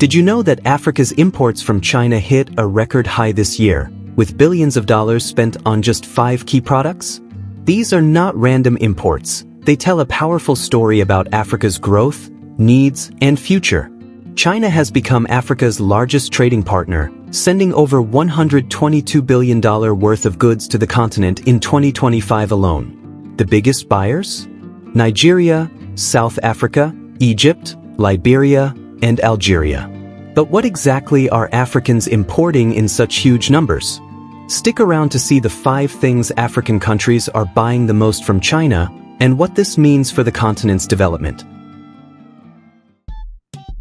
Did you know that Africa's imports from China hit a record high this year, with billions of dollars spent on just 5 key products? These are not random imports. They tell a powerful story about Africa's growth, needs, and future. China has become Africa's largest trading partner, sending over $122 billion worth of goods to the continent in 2025 alone. The biggest buyers? Nigeria, South Africa, Egypt, Liberia, and Algeria. But what exactly are Africans importing in such huge numbers? Stick around to see the 5 things African countries are buying the most from China and what this means for the continent's development.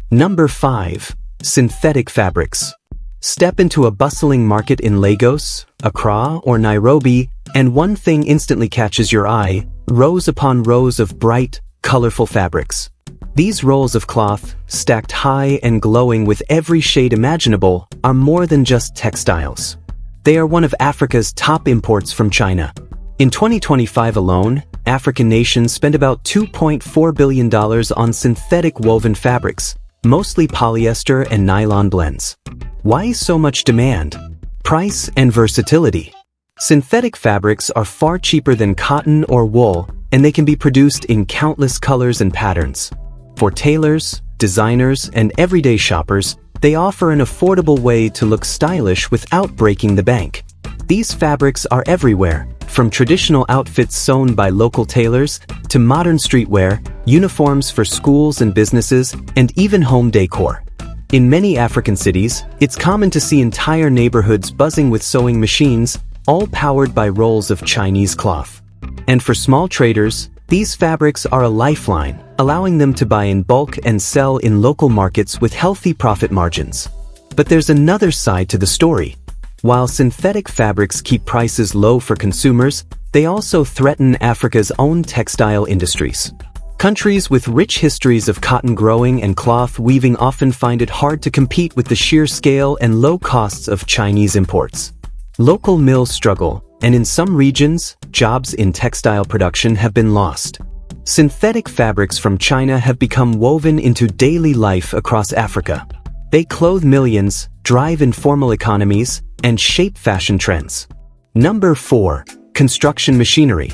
Number 5. Synthetic fabrics. Step into a bustling market in Lagos, Accra, or Nairobi, and one thing instantly catches your eye: rows upon rows of bright, colorful fabrics. These rolls of cloth, stacked high and glowing with every shade imaginable, are more than just textiles. They are one of Africa's top imports from China. In 2025 alone, African nations spent about $2.4 billion on synthetic woven fabrics, mostly polyester and nylon blends. Why so much demand? Price and versatility. Synthetic fabrics are far cheaper than cotton or wool, and they can be produced in countless colors and patterns. For tailors, designers, and everyday shoppers, they offer an affordable way to look stylish without breaking the bank. These fabrics are everywhere, from traditional outfits sewn by local tailors to modern streetwear, uniforms for schools and businesses, and even home decor. In many African cities, it's common to see entire neighborhoods buzzing with sewing machines, all powered by rolls of Chinese cloth. And for small traders, these fabrics are a lifeline, allowing them to buy in bulk and sell in local markets with healthy profit margins. But there's another side to the story. While synthetic fabrics keep prices low for consumers, they also threaten Africa's own textile industries. Countries with rich histories of cotton growing and cloth weaving often find it hard to compete with the sheer scale and low costs of Chinese imports. Local mills struggle, and in some regions, jobs in textile production have been lost. Synthetic fabrics from China have become woven into daily life across Africa. They clothe millions, drive informal economies, and shape fashion trends. Number 4. Construction machinery.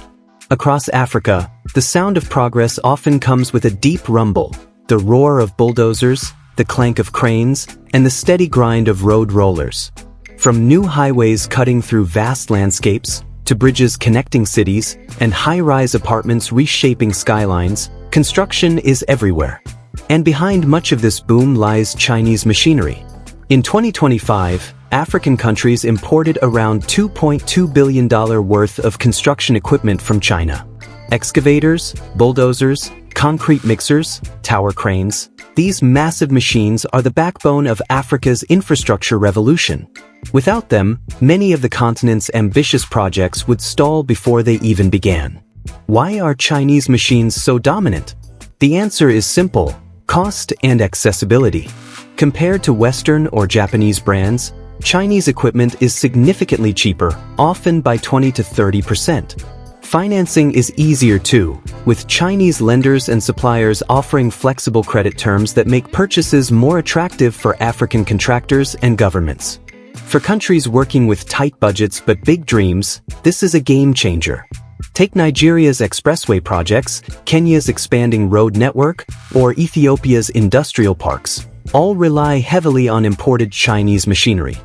Across Africa, the sound of progress often comes with a deep rumble, the roar of bulldozers, the clank of cranes, and the steady grind of road rollers. From new highways cutting through vast landscapes, to bridges connecting cities, and high-rise apartments reshaping skylines, construction is everywhere. And behind much of this boom lies Chinese machinery. In 2025, African countries imported around $2.2 billion worth of construction equipment from China. Excavators, bulldozers, concrete mixers, tower cranes. These massive machines are the backbone of Africa's infrastructure revolution. Without them, many of the continent's ambitious projects would stall before they even began. Why are Chinese machines so dominant? The answer is simple: cost and accessibility. Compared to Western or Japanese brands, Chinese equipment is significantly cheaper, often by 20 to 30%. Financing is easier too, with Chinese lenders and suppliers offering flexible credit terms that make purchases more attractive for African contractors and governments. For countries working with tight budgets but big dreams, this is a game changer. Take Nigeria's expressway projects, Kenya's expanding road network, or Ethiopia's industrial parks. All rely heavily on imported Chinese machinery.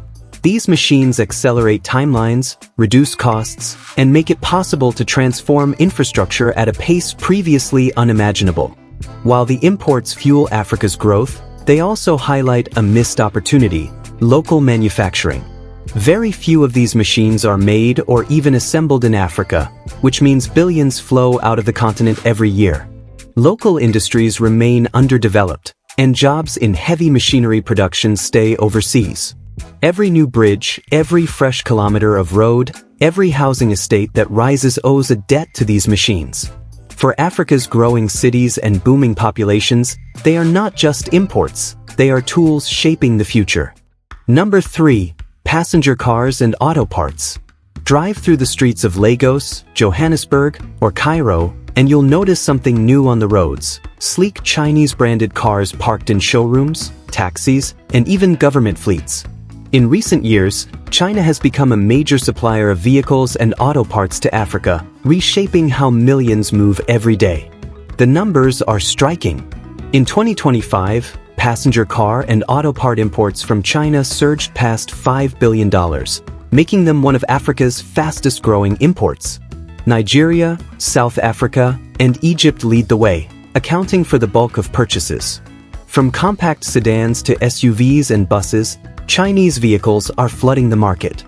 These machines accelerate timelines, reduce costs, and make it possible to transform infrastructure at a pace previously unimaginable. While the imports fuel Africa's growth, they also highlight a missed opportunity: local manufacturing. Very few of these machines are made or even assembled in Africa, which means billions flow out of the continent every year. Local industries remain underdeveloped, and jobs in heavy machinery production stay overseas. Every new bridge, every fresh kilometer of road, every housing estate that rises owes a debt to these machines. For Africa's growing cities and booming populations, they are not just imports, they are tools shaping the future. Number 3. Passenger cars and auto parts. Drive through the streets of Lagos, Johannesburg, or Cairo, and you'll notice something new on the roads: sleek Chinese-branded cars parked in showrooms, taxis, and even government fleets. In recent years, China has become a major supplier of vehicles and auto parts to Africa, reshaping how millions move every day. The numbers are striking. In 2025, passenger car and auto part imports from China surged past $5 billion, making them one of Africa's fastest-growing imports. Nigeria, South Africa, and Egypt lead the way, accounting for the bulk of purchases. From compact sedans to SUVs and buses, Chinese vehicles are flooding the market.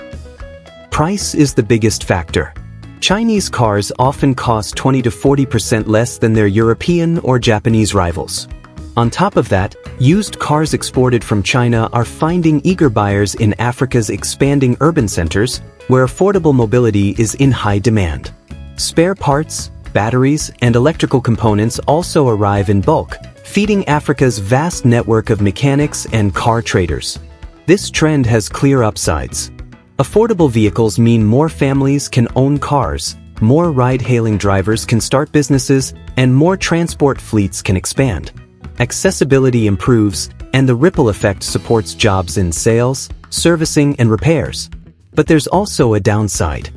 Price is the biggest factor. Chinese cars often cost 20 to 40% less than their European or Japanese rivals. On top of that, used cars exported from China are finding eager buyers in Africa's expanding urban centers, where affordable mobility is in high demand. Spare parts, batteries, and electrical components also arrive in bulk, feeding Africa's vast network of mechanics and car traders. This trend has clear upsides. Affordable vehicles mean more families can own cars, more ride-hailing drivers can start businesses, and more transport fleets can expand. Accessibility improves, and the ripple effect supports jobs in sales, servicing, and repairs. But there's also a downside.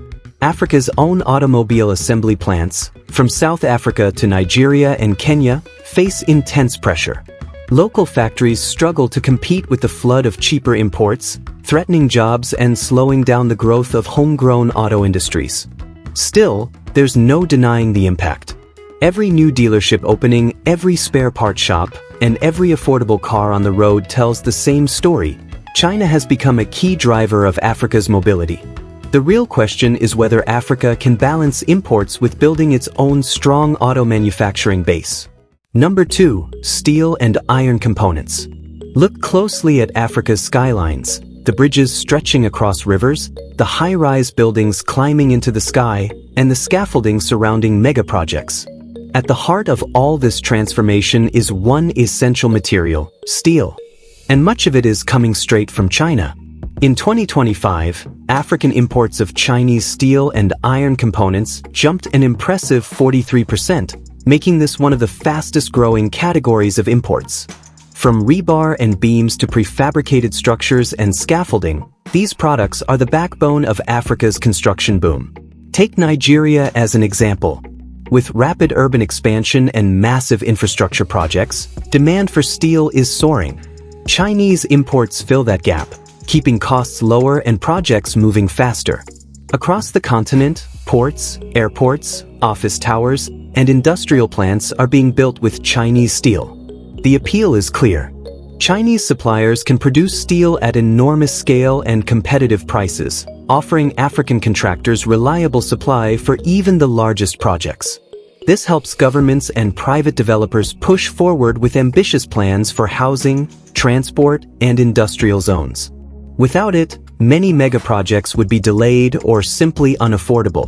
Africa's own automobile assembly plants, from South Africa to Nigeria and Kenya, face intense pressure. Local factories struggle to compete with the flood of cheaper imports, threatening jobs and slowing down the growth of homegrown auto industries. Still, there's no denying the impact. Every new dealership opening, every spare part shop, and every affordable car on the road tells the same story. China has become a key driver of Africa's mobility. The real question is whether Africa can balance imports with building its own strong auto manufacturing base. Number 2. Steel and iron components. Look closely at Africa's skylines, the bridges stretching across rivers, the high-rise buildings climbing into the sky, and the scaffolding surrounding mega-projects. At the heart of all this transformation is one essential material, steel. And much of it is coming straight from China. In 2025, African imports of Chinese steel and iron components jumped an impressive 43%, making this one of the fastest-growing categories of imports. From rebar and beams to prefabricated structures and scaffolding, these products are the backbone of Africa's construction boom. Take Nigeria as an example. With rapid urban expansion and massive infrastructure projects, demand for steel is soaring. Chinese imports fill that gap, keeping costs lower and projects moving faster. Across the continent, ports, airports, office towers, and industrial plants are being built with Chinese steel. The appeal is clear. Chinese suppliers can produce steel at enormous scale and competitive prices, offering African contractors reliable supply for even the largest projects. This helps governments and private developers push forward with ambitious plans for housing, transport, and industrial zones. Without it, many mega-projects would be delayed or simply unaffordable.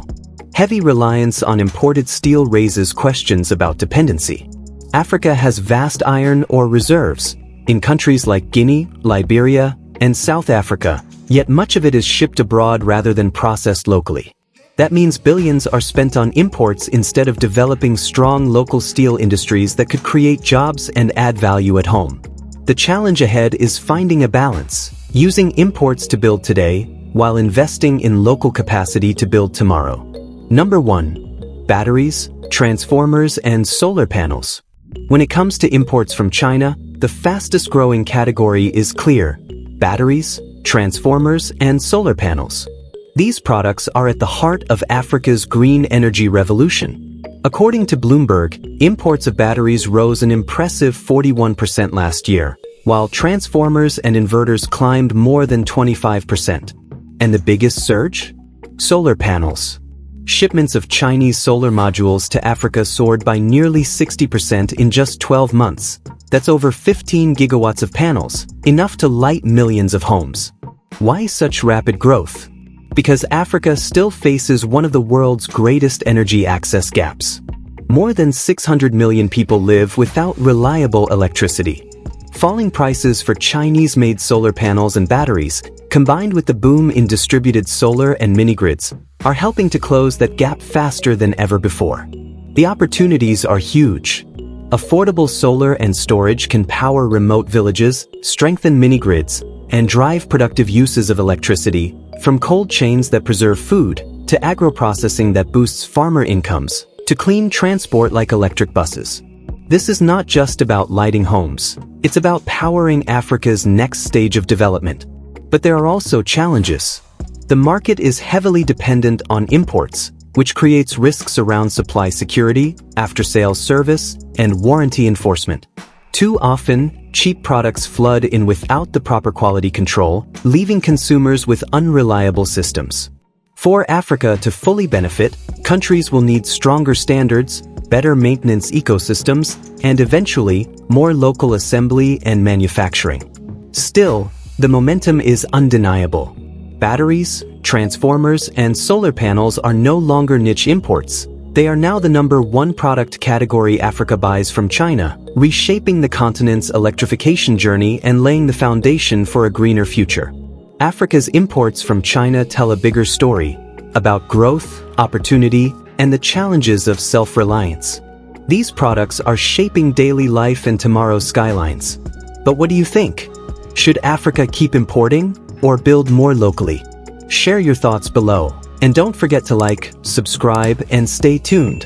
Heavy reliance on imported steel raises questions about dependency. Africa has vast iron ore reserves in countries like Guinea, Liberia, and South Africa, yet much of it is shipped abroad rather than processed locally. That means billions are spent on imports instead of developing strong local steel industries that could create jobs and add value at home. The challenge ahead is finding a balance, using imports to build today, while investing in local capacity to build tomorrow. Number 1. Batteries, transformers, and solar panels. When it comes to imports from China, the fastest-growing category is clear: batteries, transformers, and solar panels. These products are at the heart of Africa's green energy revolution. According to Bloomberg, imports of batteries rose an impressive 41% last year, while transformers and inverters climbed more than 25%. And the biggest surge? Solar panels. Shipments of Chinese solar modules to Africa soared by nearly 60% in just 12 months. That's over 15 gigawatts of panels, enough to light millions of homes. Why such rapid growth? Because Africa still faces one of the world's greatest energy access gaps. More than 600 million people live without reliable electricity. Falling prices for Chinese-made solar panels and batteries, combined with the boom in distributed solar and mini-grids, are helping to close that gap faster than ever before. The opportunities are huge. Affordable solar and storage can power remote villages, strengthen mini-grids, and drive productive uses of electricity, from cold chains that preserve food, to agro-processing that boosts farmer incomes, to clean transport like electric buses. This is not just about lighting homes. It's about powering Africa's next stage of development. But there are also challenges. The market is heavily dependent on imports, which creates risks around supply security, after-sales service, and warranty enforcement. Too often, cheap products flood in without the proper quality control, leaving consumers with unreliable systems. For Africa to fully benefit, countries will need stronger standards, better maintenance ecosystems, and eventually, more local assembly and manufacturing. Still, the momentum is undeniable. Batteries, transformers, and solar panels are no longer niche imports. They are now the #1 product category Africa buys from China, reshaping the continent's electrification journey and laying the foundation for a greener future. Africa's imports from China tell a bigger story about growth, opportunity, and the challenges of self-reliance. These products are shaping daily life and tomorrow's skylines. But what do you think? Should Africa keep importing or build more locally? Share your thoughts below, and don't forget to like, subscribe, and stay tuned.